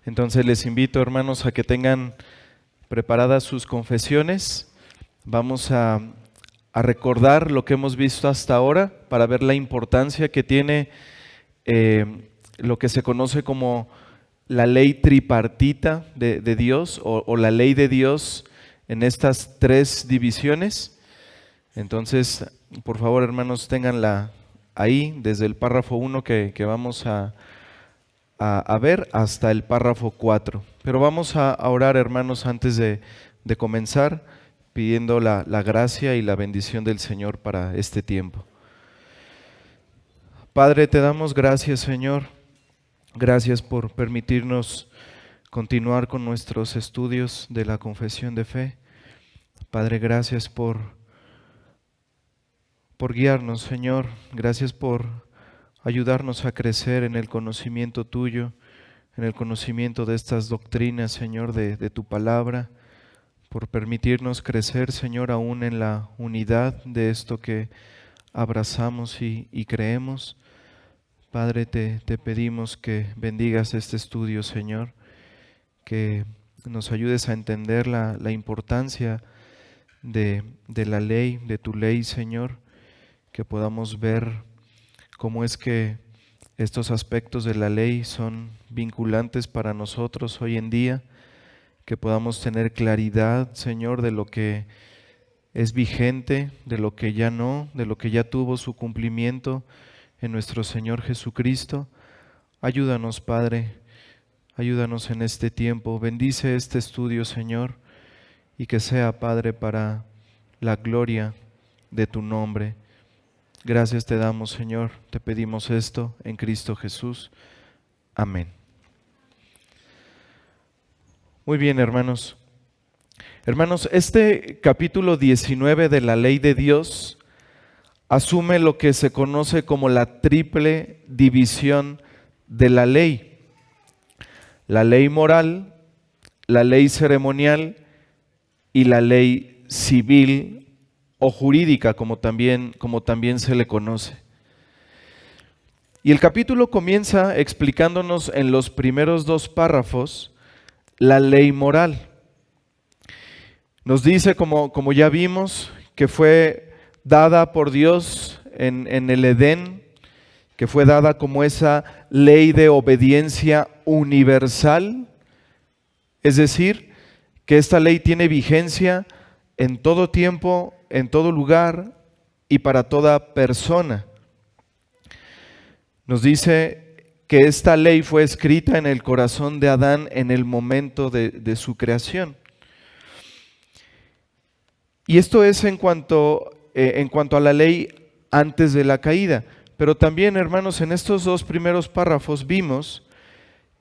Entonces les invito, hermanos, a que tengan preparadas sus confesiones. Vamos a recordar lo que hemos visto hasta ahora para ver la importancia que tiene lo que se conoce como la ley tripartita de Dios o la ley de Dios en estas tres divisiones. Entonces, por favor, hermanos, ténganla ahí desde el párrafo 1 que vamos a ver hasta el párrafo 4. Pero vamos a orar, hermanos, antes de comenzar, pidiendo la gracia y la bendición del Señor para este tiempo. Padre, te damos gracias, Señor. Gracias por permitirnos continuar con nuestros estudios de la confesión de fe. Padre, gracias por guiarnos, Señor. Gracias por ayudarnos a crecer en el conocimiento tuyo, en el conocimiento de estas doctrinas, Señor, de tu palabra, por permitirnos crecer, Señor, aún en la unidad de esto que abrazamos y creemos. Padre, te pedimos que bendigas este estudio, Señor, que nos ayudes a entender la importancia de la ley, de tu ley, Señor, que podamos ver cómo es que estos aspectos de la ley son vinculantes para nosotros hoy en día, que podamos tener claridad, Señor, de lo que es vigente, de lo que ya no, de lo que ya tuvo su cumplimiento en nuestro Señor Jesucristo. Ayúdanos, Padre, ayúdanos en este tiempo. Bendice este estudio, Señor, y que sea, Padre, para la gloria de tu nombre. Gracias te damos, Señor, te pedimos esto en Cristo Jesús. Amén. Muy bien, hermanos. Hermanos, este capítulo 19 de la ley de Dios asume lo que se conoce como la triple división de la ley. La ley moral, la ley ceremonial y la ley civil o jurídica, como también se le conoce. Y el capítulo comienza explicándonos en los primeros dos párrafos la ley moral. Nos dice, como ya vimos, que fue dada por Dios en el Edén, que fue dada como esa ley de obediencia universal, es decir, que esta ley tiene vigencia en todo tiempo, en todo lugar y para toda persona. Nos dice que esta ley fue escrita en el corazón de Adán en el momento de su creación. Y esto es en cuanto a la ley antes de la caída. Pero también, hermanos, en estos dos primeros párrafos vimos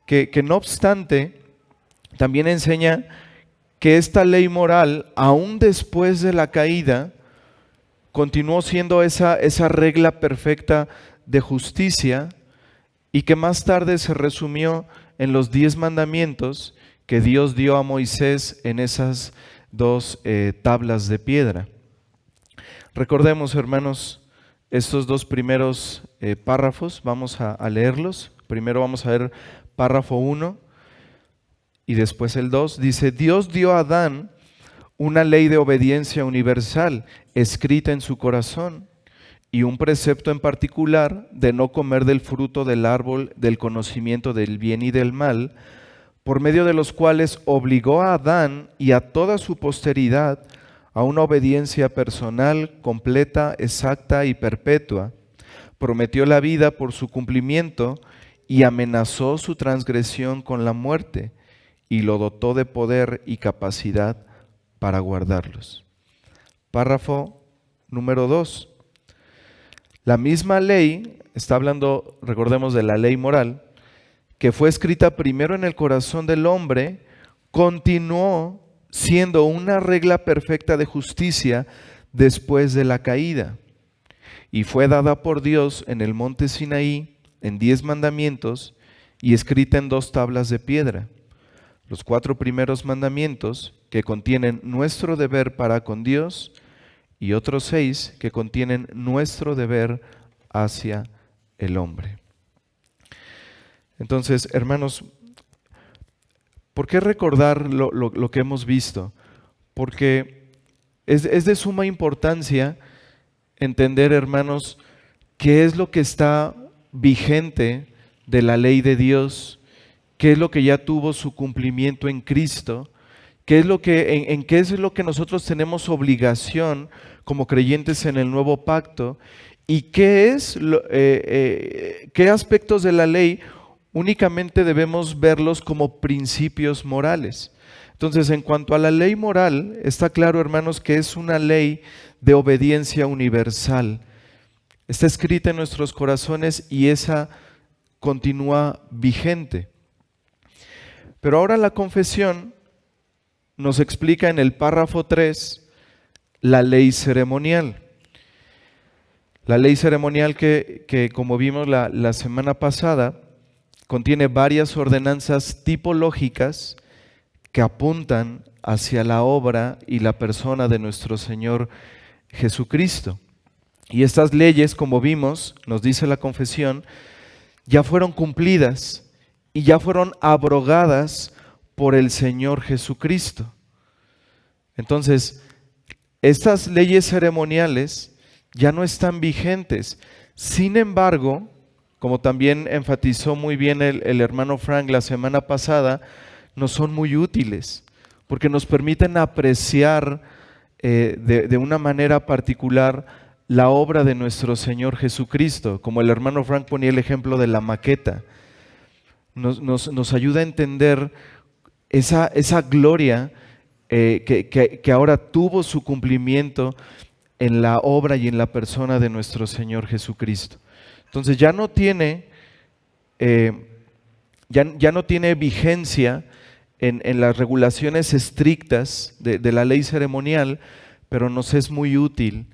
que no obstante, también enseña que esta ley moral, aún después de la caída, continuó siendo esa regla perfecta de justicia y que más tarde se resumió en los 10 mandamientos que Dios dio a Moisés en esas dos tablas de piedra. Recordemos, hermanos, estos dos primeros párrafos, vamos a leerlos. Primero vamos a ver párrafo 1 y después el 2. Dice: Dios dio a Adán una ley de obediencia universal escrita en su corazón y un precepto en particular de no comer del fruto del árbol del conocimiento del bien y del mal, por medio de los cuales obligó a Adán y a toda su posteridad a una obediencia personal, completa, exacta y perpetua. Prometió la vida por su cumplimiento y amenazó su transgresión con la muerte y lo dotó de poder y capacidad para guardarlos. Párrafo número 2. La misma ley, está hablando, recordemos, de la ley moral, que fue escrita primero en el corazón del hombre, continuó siendo una regla perfecta de justicia después de la caída. Y fue dada por Dios en el monte Sinaí en 10 mandamientos y escrita en 2 tablas de piedra. Los 4 primeros mandamientos que contienen nuestro deber para con Dios y otros 6 que contienen nuestro deber hacia el hombre. Entonces, hermanos, ¿Por qué recordar lo que hemos visto? Porque es de suma importancia entender, hermanos, qué es lo que está vigente de la ley de Dios, qué es lo que ya tuvo su cumplimiento en Cristo, qué es lo que, en qué es lo que nosotros tenemos obligación como creyentes en el nuevo pacto y qué qué aspectos de la ley únicamente debemos verlos como principios morales. Entonces, en cuanto a la ley moral, está claro, hermanos, que es una ley de obediencia universal. Está escrita en nuestros corazones y esa continúa vigente. Pero ahora la confesión nos explica en el párrafo 3 la ley ceremonial. La ley ceremonial que como vimos la semana pasada, contiene varias ordenanzas tipológicas que apuntan hacia la obra y la persona de nuestro Señor Jesucristo. Y estas leyes, como vimos, nos dice la confesión, ya fueron cumplidas y ya fueron abrogadas por el Señor Jesucristo. Entonces, estas leyes ceremoniales ya no están vigentes. Sin embargo, como también enfatizó muy bien el hermano Frank la semana pasada, nos son muy útiles porque nos permiten apreciar de una manera particular la obra de nuestro Señor Jesucristo, como el hermano Frank ponía el ejemplo de la maqueta. Nos ayuda a entender esa gloria que ahora tuvo su cumplimiento en la obra y en la persona de nuestro Señor Jesucristo. Entonces ya no tiene vigencia en las regulaciones estrictas de la ley ceremonial, pero nos es muy útil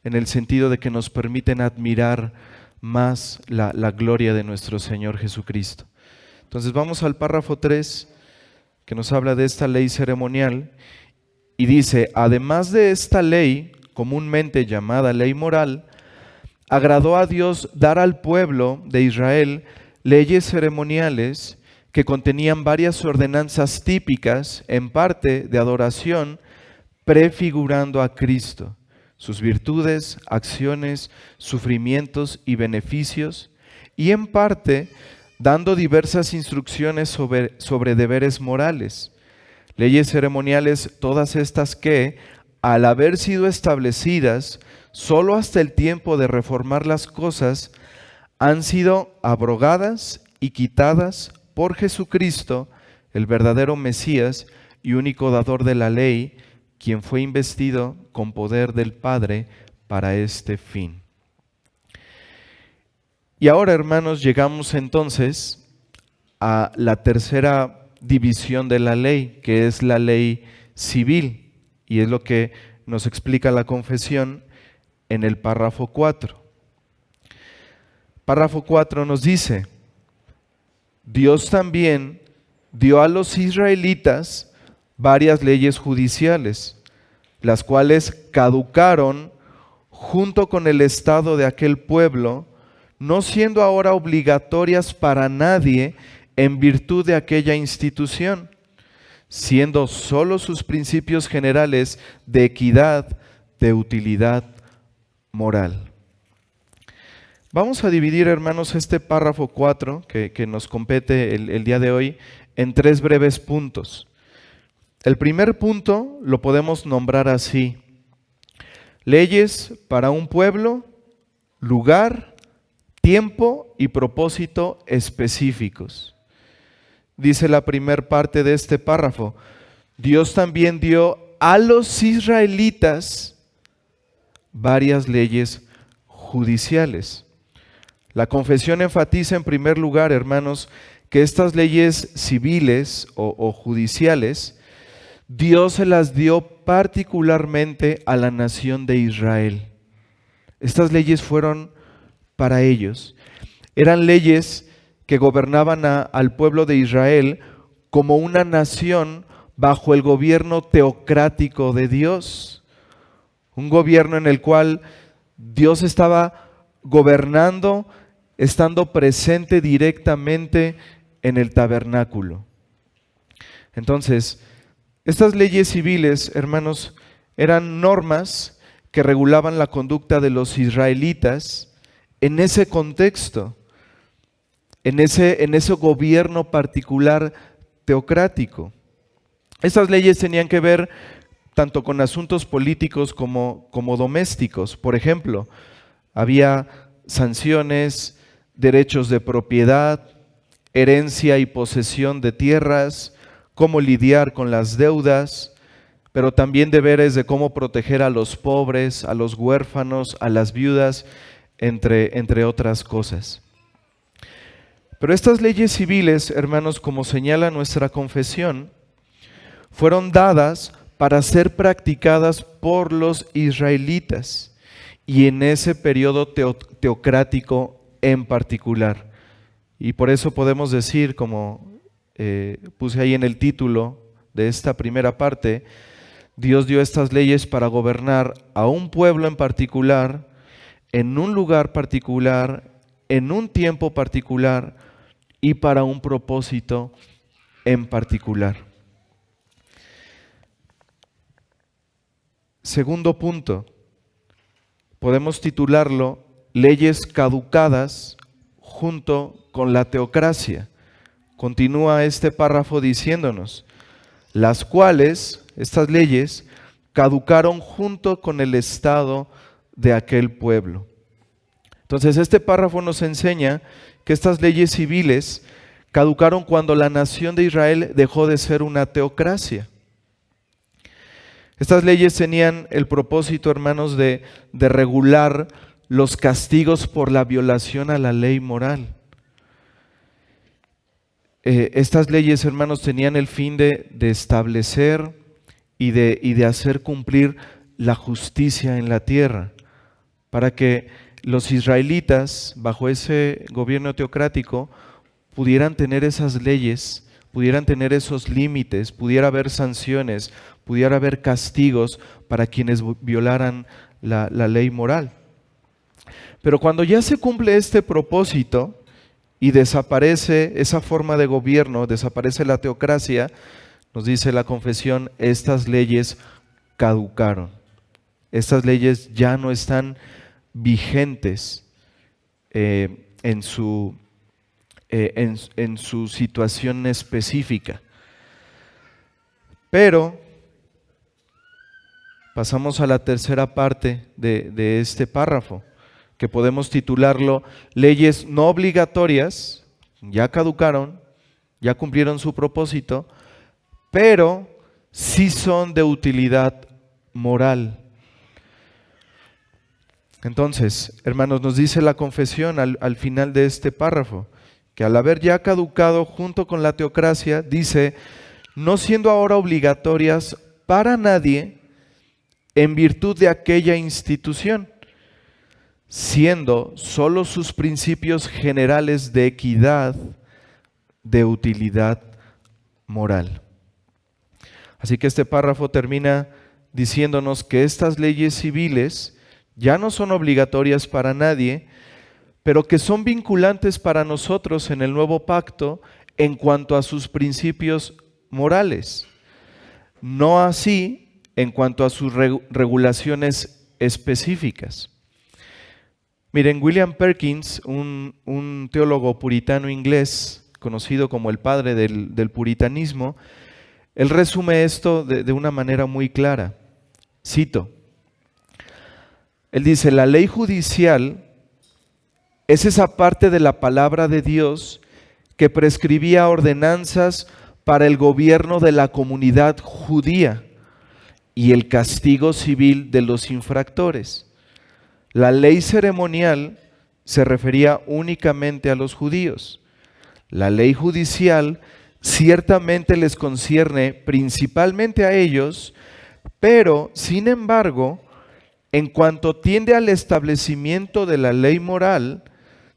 en el sentido de que nos permiten admirar más la gloria de nuestro Señor Jesucristo. Entonces vamos al párrafo 3, que nos habla de esta ley ceremonial, y dice: además de esta ley, comúnmente llamada ley moral, agradó a Dios dar al pueblo de Israel leyes ceremoniales que contenían varias ordenanzas típicas, en parte de adoración, prefigurando a Cristo, sus virtudes, acciones, sufrimientos y beneficios, y en parte dando diversas instrucciones sobre deberes morales. Leyes ceremoniales, todas estas que, al haber sido establecidas solo hasta el tiempo de reformar las cosas, han sido abrogadas y quitadas por Jesucristo, el verdadero Mesías y único dador de la ley, quien fue investido con poder del Padre para este fin. Y ahora, hermanos, llegamos entonces a la tercera división de la ley, que es la ley civil, y es lo que nos explica la confesión en el párrafo 4. Párrafo 4 nos dice: Dios también dio a los israelitas varias leyes judiciales, las cuales caducaron junto con el estado de aquel pueblo, no siendo ahora obligatorias para nadie en virtud de aquella institución, siendo solo sus principios generales de equidad, de utilidad moral. Vamos a dividir, hermanos, este párrafo 4 que nos compete el día de hoy en 3 breves puntos. El primer punto lo podemos nombrar así: leyes para un pueblo, lugar, tiempo y propósito específicos. Dice la primera parte de este párrafo: Dios también dio a los israelitas varias leyes judiciales. La confesión enfatiza en primer lugar, hermanos, que estas leyes civiles o judiciales, Dios se las dio particularmente a la nación de Israel. Estas leyes fueron para ellos. Eran leyes que gobernaban al pueblo de Israel como una nación bajo el gobierno teocrático de Dios. Un gobierno en el cual Dios estaba gobernando, estando presente directamente en el tabernáculo. Entonces, estas leyes civiles, hermanos, eran normas que regulaban la conducta de los israelitas en ese contexto, en ese gobierno particular teocrático. Estas leyes tenían que ver tanto con asuntos políticos como domésticos. Por ejemplo, había sanciones, derechos de propiedad, herencia y posesión de tierras, cómo lidiar con las deudas, pero también deberes de cómo proteger a los pobres, a los huérfanos, a las viudas, entre otras cosas. Pero estas leyes civiles, hermanos, como señala nuestra confesión, fueron dadas para ser practicadas por los israelitas y en ese periodo teocrático en particular. Y por eso podemos decir, como puse ahí en el título de esta primera parte, Dios dio estas leyes para gobernar a un pueblo en particular, en un lugar particular, en un tiempo particular y para un propósito en particular. Segundo punto, podemos titularlo Leyes caducadas junto con la teocracia. Continúa este párrafo diciéndonos, las cuales, estas leyes, caducaron junto con el estado de aquel pueblo. Entonces este párrafo nos enseña que estas leyes civiles caducaron cuando la nación de Israel dejó de ser una teocracia. Estas leyes tenían el propósito, hermanos, de regular los castigos por la violación a la ley moral. Estas leyes, hermanos, tenían el fin de establecer y de hacer cumplir la justicia en la tierra, para que los israelitas, bajo ese gobierno teocrático, pudieran tener esas leyes, pudieran tener esos límites, pudiera haber sanciones, pudiera haber castigos para quienes violaran la ley moral. Pero cuando ya se cumple este propósito y desaparece esa forma de gobierno, desaparece la teocracia, nos dice la confesión, estas leyes caducaron. Estas leyes ya no están vigentes en su situación específica. Pero pasamos a la tercera parte de este párrafo, que podemos titularlo Leyes no obligatorias, ya caducaron, ya cumplieron su propósito, pero sí son de utilidad moral. Entonces, hermanos, nos dice la confesión al final de este párrafo, que al haber ya caducado junto con la teocracia, dice, no siendo ahora obligatorias para nadie en virtud de aquella institución, siendo solo sus principios generales de equidad, de utilidad moral. Así que este párrafo termina diciéndonos que estas leyes civiles ya no son obligatorias para nadie, pero que son vinculantes para nosotros en el nuevo pacto en cuanto a sus principios morales. No así en cuanto a sus regulaciones específicas. Miren, William Perkins, un teólogo puritano inglés, conocido como el padre del puritanismo, él resume esto de una manera muy clara. Cito, él dice, la ley judicial es esa parte de la palabra de Dios que prescribía ordenanzas para el gobierno de la comunidad judía y el castigo civil de los infractores. La ley ceremonial se refería únicamente a los judíos. La ley judicial ciertamente les concierne principalmente a ellos, pero, sin embargo, en cuanto tiende al establecimiento de la ley moral,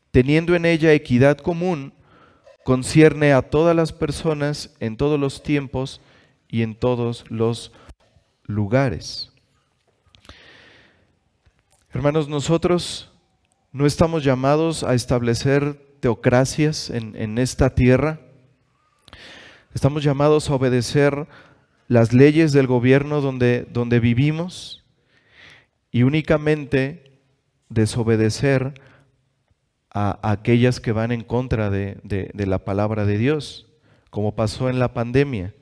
teniendo en ella equidad común, concierne a todas las personas en todos los tiempos y en todos los lugares. Hermanos, nosotros no estamos llamados a establecer teocracias en esta tierra, Estamos llamados a obedecer las leyes del gobierno donde vivimos y únicamente desobedecer a aquellas que van en contra de la palabra de Dios, como pasó en la pandemia,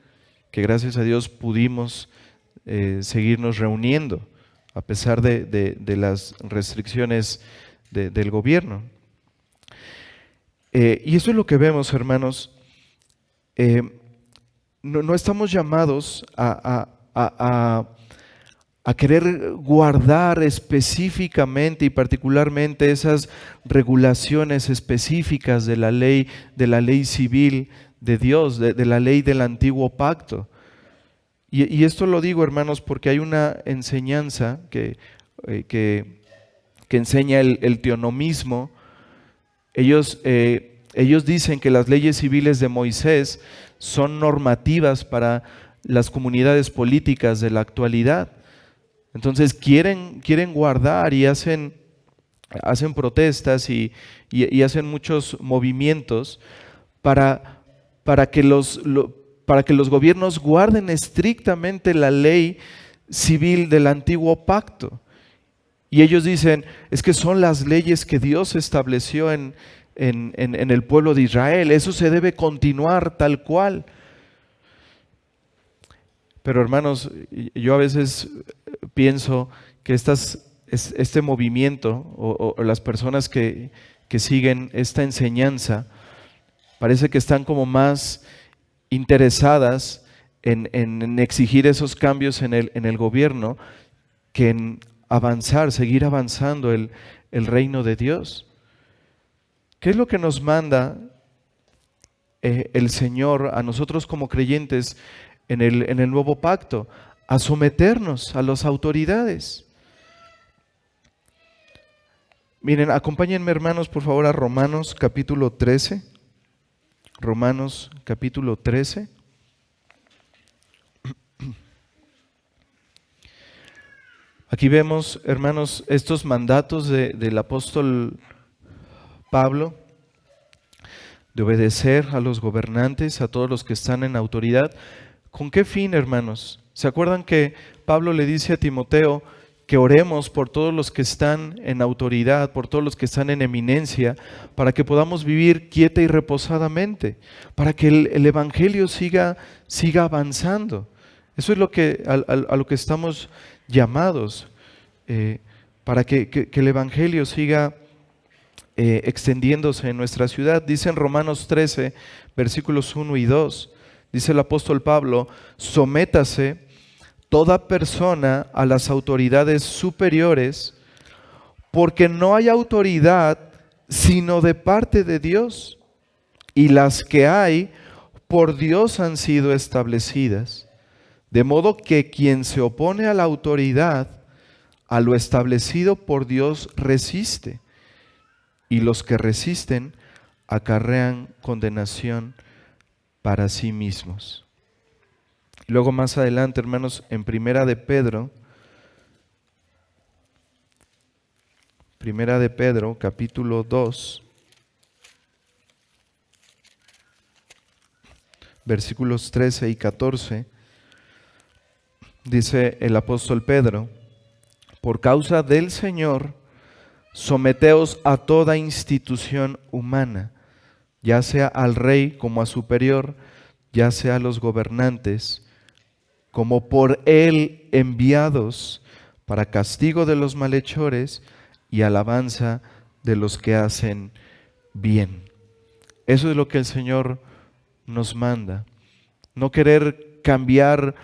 que gracias a Dios pudimos seguirnos reuniendo a pesar de las restricciones del gobierno. Y eso es lo que vemos, hermanos. No estamos llamados a querer guardar específicamente y particularmente esas regulaciones específicas de la ley civil de Dios, de la ley del antiguo pacto. Y esto lo digo, hermanos, porque hay una enseñanza que enseña el teonomismo. Ellos dicen que las leyes civiles de Moisés son normativas para las comunidades políticas de la actualidad. Entonces quieren guardar y hacen protestas y hacen muchos movimientos para que los gobiernos guarden estrictamente la ley civil del antiguo pacto. Y ellos dicen, es que son las leyes que Dios estableció en el pueblo de Israel, eso se debe continuar tal cual. Pero hermanos, yo a veces pienso que este movimiento o las personas que siguen esta enseñanza parece que están como más interesadas en exigir esos cambios en el gobierno que en seguir avanzando el reino de Dios. ¿Qué es lo que nos manda el Señor a nosotros como creyentes en el nuevo pacto? A someternos a las autoridades. Miren, acompáñenme, hermanos, por favor, a Romanos capítulo 13. Romanos capítulo 13. Aquí vemos, hermanos, estos mandatos del apóstol Pablo de obedecer a los gobernantes, a todos los que están en autoridad. ¿Con qué fin, hermanos? ¿Se acuerdan que Pablo le dice a Timoteo que oremos por todos los que están en autoridad, por todos los que están en eminencia, para que podamos vivir quieta y reposadamente, para que el evangelio siga avanzando? Eso es a lo que estamos llamados, para que el evangelio siga extendiéndose en nuestra ciudad. Dice en Romanos 13, versículos 1 y 2, dice el apóstol Pablo, sométase toda persona a las autoridades superiores, porque no hay autoridad sino de parte de Dios, y las que hay por Dios han sido establecidas. De modo que quien se opone a la autoridad, a lo establecido por Dios resiste, y los que resisten acarrean condenación para sí mismos. Luego más adelante, hermanos, en Primera de Pedro, capítulo 2, versículos 13 y 14, dice el apóstol Pedro, por causa del Señor, someteos a toda institución humana, ya sea al rey como a superior, ya sea a los gobernantes, como por él enviados para castigo de los malhechores y alabanza de los que hacen bien. Eso es lo que el Señor nos manda. No querer cambiar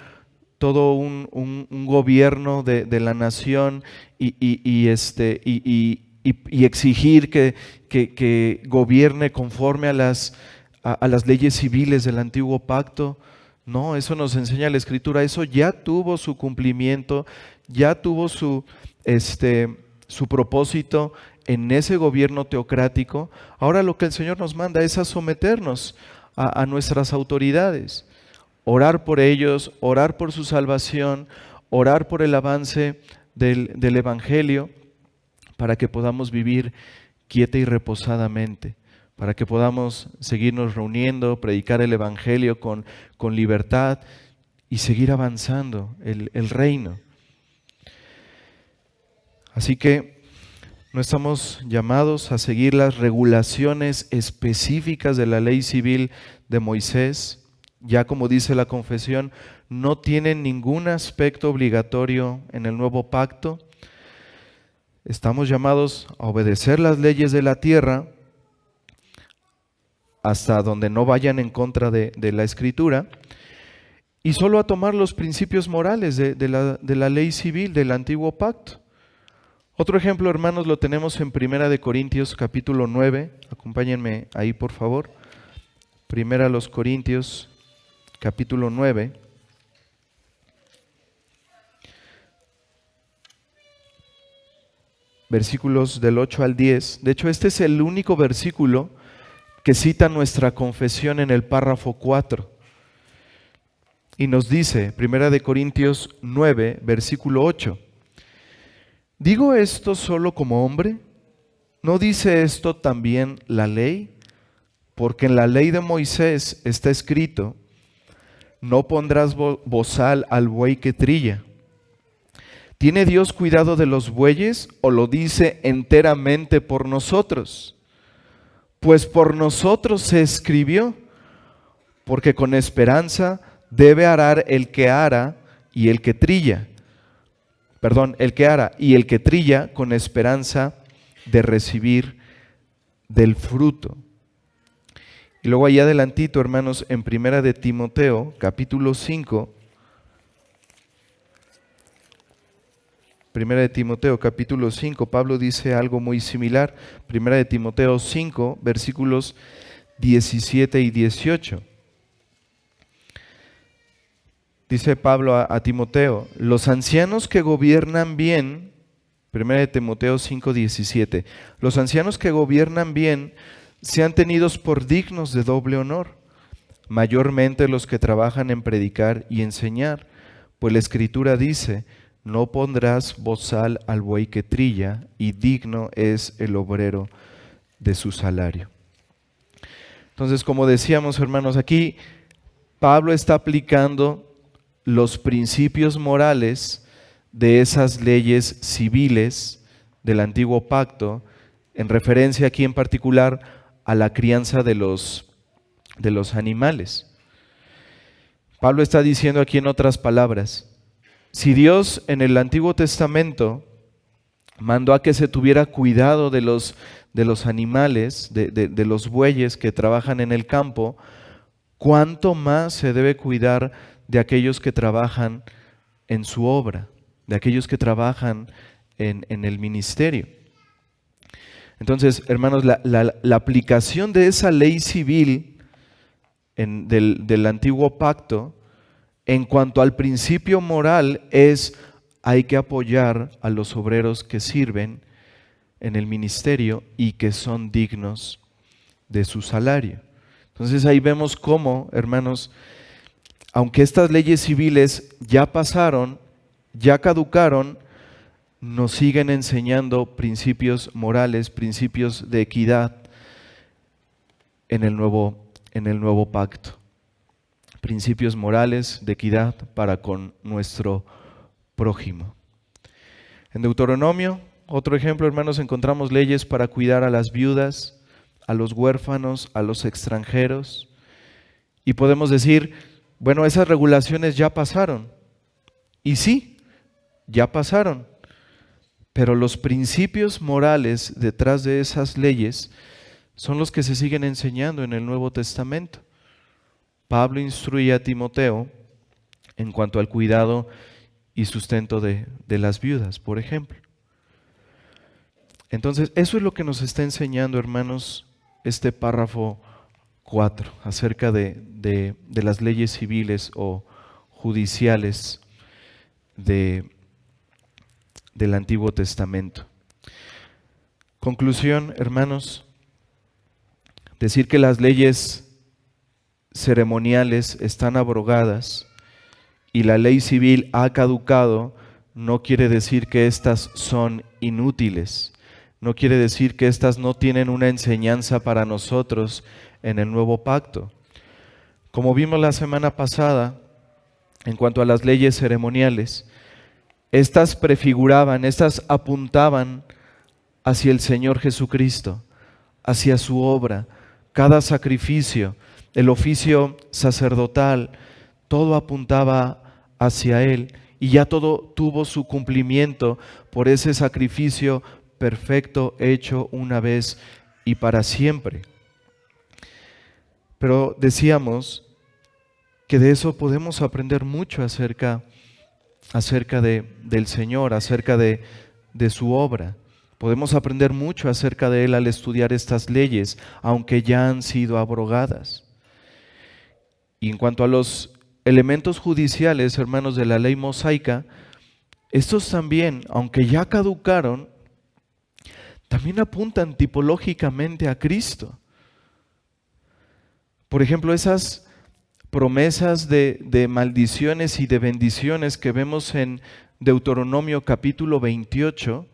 todo un gobierno de la nación y exigir que gobierne conforme a las leyes civiles del antiguo pacto. No, eso nos enseña la Escritura. Eso ya tuvo su cumplimiento, ya tuvo su propósito en ese gobierno teocrático. Ahora lo que el Señor nos manda es a someternos a nuestras autoridades, orar por ellos, orar por su salvación, orar por el avance del Evangelio, para que podamos vivir quieta y reposadamente, para que podamos seguirnos reuniendo, predicar el Evangelio con libertad y seguir avanzando el reino. Así que no estamos llamados a seguir las regulaciones específicas de la ley civil de Moisés. Ya como dice la confesión, no tienen ningún aspecto obligatorio en el nuevo pacto. Estamos llamados a obedecer las leyes de la tierra hasta donde no vayan en contra de la Escritura, y solo a tomar los principios morales de la ley civil del antiguo pacto. Otro ejemplo, hermanos, lo tenemos en Primera de Corintios capítulo 9. Acompáñenme ahí, por favor. Primera a los Corintios capítulo 9. Versículos del 8 al 10. De hecho, este es el único versículo que cita nuestra confesión en el párrafo 4. Y nos dice, Primera de Corintios 9, versículo 8. ¿Digo esto solo como hombre? ¿No dice esto también la ley? Porque en la ley de Moisés está escrito, no pondrás bozal al buey que trilla. ¿Tiene Dios cuidado de los bueyes o lo dice enteramente por nosotros? Pues por nosotros se escribió, porque con esperanza debe arar el que ara y el que trilla. El que ara y el que trilla con esperanza de recibir del fruto. Y luego allá adelantito, hermanos, en Primera de Timoteo, capítulo 5, Primera de Timoteo, capítulo 5, Pablo dice algo muy similar. Primera de Timoteo 5, versículos 17 y 18. Dice Pablo a Timoteo, los ancianos que gobiernan bien, 1 Timoteo 5:17, los ancianos que gobiernan bien sean tenidos por dignos de doble honor, mayormente los que trabajan en predicar y enseñar, pues la Escritura dice, no pondrás bozal al buey que trilla, y digno es el obrero de su salario. Entonces, como decíamos, hermanos, aquí Pablo está aplicando los principios morales de esas leyes civiles del antiguo pacto, en referencia aquí en particular a la crianza de los animales. Pablo está diciendo aquí en otras palabras, si Dios en el Antiguo Testamento mandó a que se tuviera cuidado de los animales, de los bueyes que trabajan en el campo, ¿cuánto más se debe cuidar de aquellos que trabajan en su obra, de aquellos que trabajan en el ministerio? Entonces, hermanos, la aplicación de esa ley civil del antiguo pacto, en cuanto al principio moral, hay que apoyar a los obreros que sirven en el ministerio y que son dignos de su salario. Entonces ahí vemos cómo, hermanos, aunque estas leyes civiles ya pasaron, ya caducaron, nos siguen enseñando principios morales, principios de equidad en el nuevo pacto. Principios morales de equidad para con nuestro prójimo. En Deuteronomio, otro ejemplo, hermanos, encontramos leyes para cuidar a las viudas, a los huérfanos, a los extranjeros. Y podemos decir, bueno, esas regulaciones ya pasaron. Y sí, ya pasaron. Pero los principios morales detrás de esas leyes son los que se siguen enseñando en el Nuevo Testamento. Pablo instruye a Timoteo en cuanto al cuidado y sustento de las viudas, por ejemplo. Entonces, eso es lo que nos está enseñando, hermanos, este párrafo 4, acerca de las leyes civiles o judiciales del Antiguo Testamento. Conclusión, hermanos, decir que las leyes ceremoniales están abrogadas y la ley civil ha caducado no quiere decir que éstas son inútiles, No quiere decir que éstas no tienen una enseñanza para nosotros en el nuevo pacto. Como vimos la semana pasada, en cuanto a las leyes ceremoniales, estas prefiguraban, estas apuntaban hacia el Señor Jesucristo, hacia su obra. Cada sacrificio, el oficio sacerdotal, todo apuntaba hacia Él, y ya todo tuvo su cumplimiento por ese sacrificio perfecto hecho una vez y para siempre. Pero decíamos que de eso podemos aprender mucho acerca del Señor, acerca de su obra. Podemos aprender mucho acerca de Él al estudiar estas leyes, aunque ya han sido abrogadas. Y en cuanto a los elementos judiciales, hermanos, de la ley mosaica, estos también, aunque ya caducaron, también apuntan tipológicamente a Cristo. Por ejemplo, esas promesas de maldiciones y de bendiciones que vemos en Deuteronomio capítulo 28,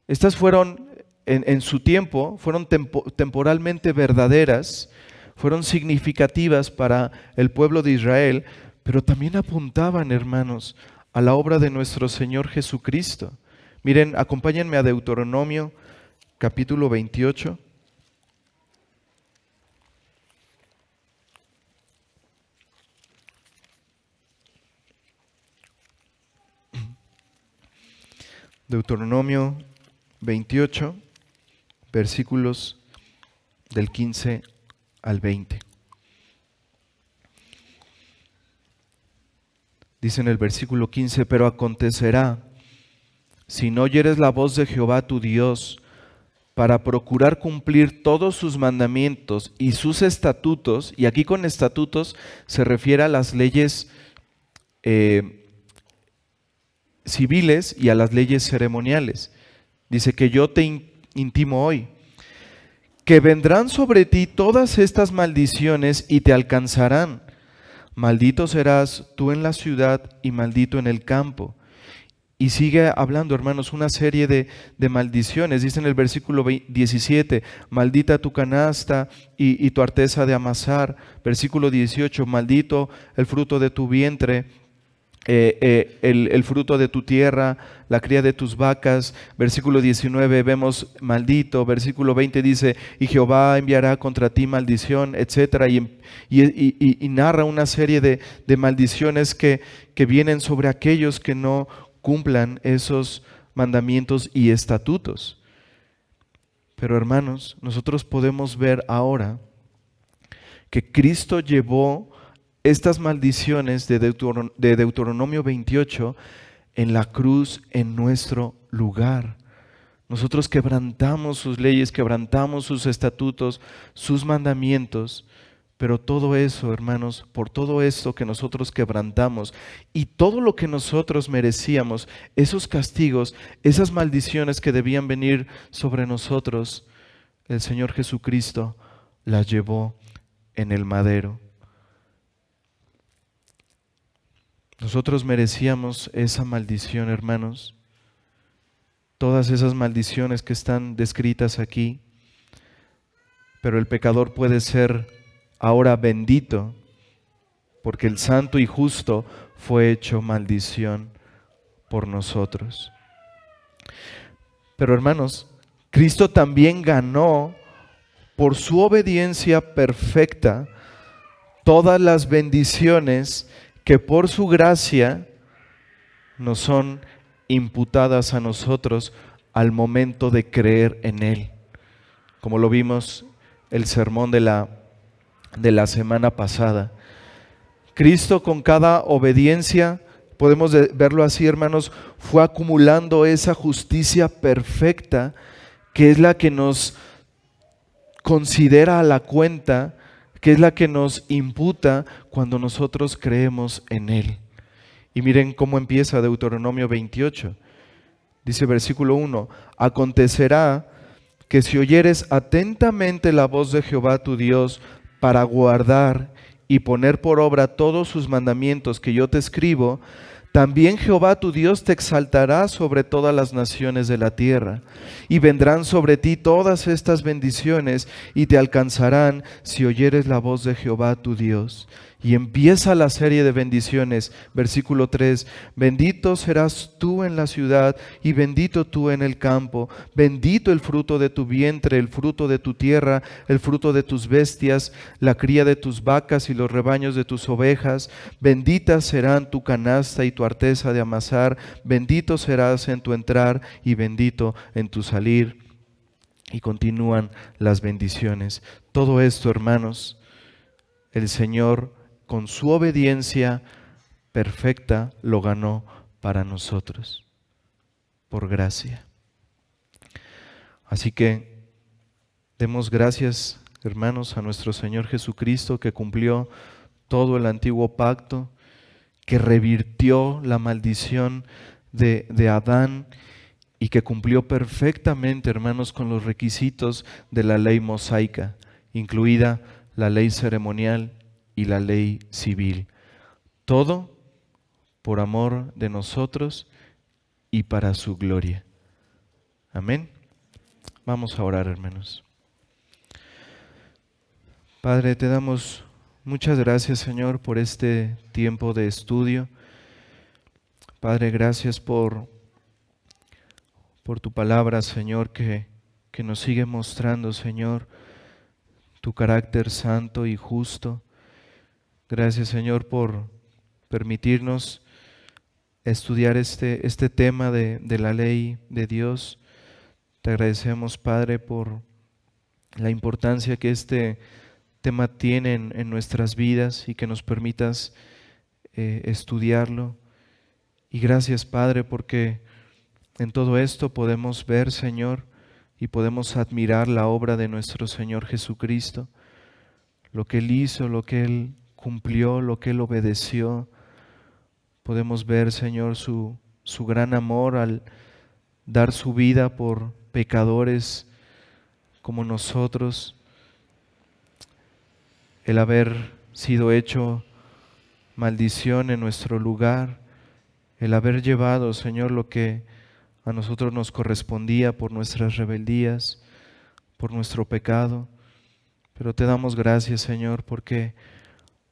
estas fueron en su tiempo, fueron temporalmente verdaderas, fueron significativas para el pueblo de Israel, pero también apuntaban, hermanos, a la obra de nuestro Señor Jesucristo. Miren, acompáñenme a Deuteronomio capítulo 28. Deuteronomio 28, versículos del 15 al 20. Dice en el versículo 15: pero acontecerá, si no oyeres la voz de Jehová tu Dios, para procurar cumplir todos sus mandamientos y sus estatutos, y aquí con estatutos se refiere a las leyes civiles y a las leyes ceremoniales. Dice que yo te intimo hoy, que vendrán sobre ti todas estas maldiciones y te alcanzarán. Maldito serás tú en la ciudad y maldito en el campo. Y sigue hablando, hermanos, una serie de maldiciones. Dice en el versículo 17, maldita tu canasta y tu arteza de amasar. Versículo 18, maldito el fruto de tu vientre, el fruto de tu tierra, la cría de tus vacas. Versículo 19 vemos maldito. Versículo 20 dice, y Jehová enviará contra ti maldición, etcétera, y narra una serie de maldiciones que vienen sobre aquellos que no cumplan esos mandamientos y estatutos. Pero hermanos, nosotros podemos ver ahora que Cristo llevó estas maldiciones de Deuteronomio 28 en la cruz en nuestro lugar. Nosotros quebrantamos sus leyes, quebrantamos sus estatutos, sus mandamientos, pero todo eso, hermanos, por todo esto que nosotros quebrantamos y todo lo que nosotros merecíamos, esos castigos, esas maldiciones que debían venir sobre nosotros, el Señor Jesucristo las llevó en el madero. Nosotros merecíamos esa maldición, hermanos, todas esas maldiciones que están descritas aquí, pero el pecador puede ser ahora bendito, porque el santo y justo fue hecho maldición por nosotros. Pero hermanos, Cristo también ganó por su obediencia perfecta todas las bendiciones que por su gracia nos son imputadas a nosotros al momento de creer en Él. Como lo vimos el sermón de la semana pasada. Cristo, con cada obediencia, podemos verlo así, hermanos, fue acumulando esa justicia perfecta que es la que nos considera a la cuenta, que es la que nos imputa cuando nosotros creemos en Él. Y miren cómo empieza Deuteronomio 28. Dice versículo 1, acontecerá que si oyeres atentamente la voz de Jehová tu Dios para guardar y poner por obra todos sus mandamientos que yo te escribo, También Jehová tu Dios te exaltará sobre todas las naciones de la tierra, y vendrán sobre ti todas estas bendiciones y te alcanzarán si oyeres la voz de Jehová tu Dios. Y empieza la serie de bendiciones. Versículo 3, bendito serás tú en la ciudad y bendito tú en el campo. Bendito el fruto de tu vientre, el fruto de tu tierra, el fruto de tus bestias, la cría de tus vacas y los rebaños de tus ovejas. Benditas serán tu canasta y tu arteza de amasar. Bendito serás en tu entrar y bendito en tu salir. Y continúan las bendiciones. Todo esto, hermanos, el Señor con su obediencia perfecta lo ganó para nosotros, por gracia. Así que demos gracias, hermanos, a nuestro Señor Jesucristo, que cumplió todo el antiguo pacto, que revirtió la maldición de Adán y que cumplió perfectamente, hermanos, con los requisitos de la ley mosaica, incluida la ley ceremonial y la ley civil. Todo por amor de nosotros y para su gloria. Amén. Vamos a orar, hermanos. Padre, te damos muchas gracias, Señor, por este tiempo de estudio. Padre, gracias por tu palabra, Señor, que nos sigue mostrando, Señor, tu carácter santo y justo. Gracias, Señor, por permitirnos estudiar este tema de la ley de Dios. Te agradecemos, Padre, por la importancia que este tema tiene en nuestras vidas y que nos permitas estudiarlo. Y gracias, Padre, porque en todo esto podemos ver, Señor, y podemos admirar la obra de nuestro Señor Jesucristo, lo que Él hizo, lo que Él cumplió, lo que Él obedeció. Podemos ver, Señor, su gran amor al dar su vida por pecadores como nosotros, el haber sido hecho maldición en nuestro lugar, el haber llevado, Señor, lo que a nosotros nos correspondía por nuestras rebeldías, por nuestro pecado. Pero te damos gracias, Señor, porque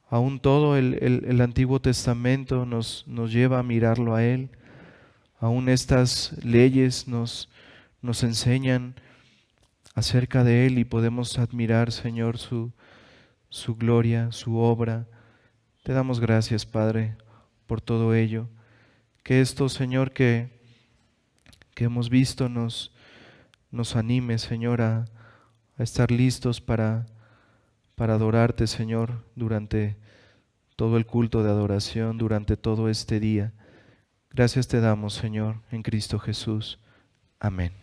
aún todo el Antiguo Testamento nos lleva a mirarlo a Él. Aún estas leyes nos enseñan acerca de Él y podemos admirar, Señor, su gloria, su obra. Te damos gracias, Padre, por todo ello. Que esto, Señor, que hemos visto nos anime, Señor, a estar listos para adorarte, Señor, durante todo el culto de adoración, durante todo este día. Gracias te damos, Señor, en Cristo Jesús. Amén.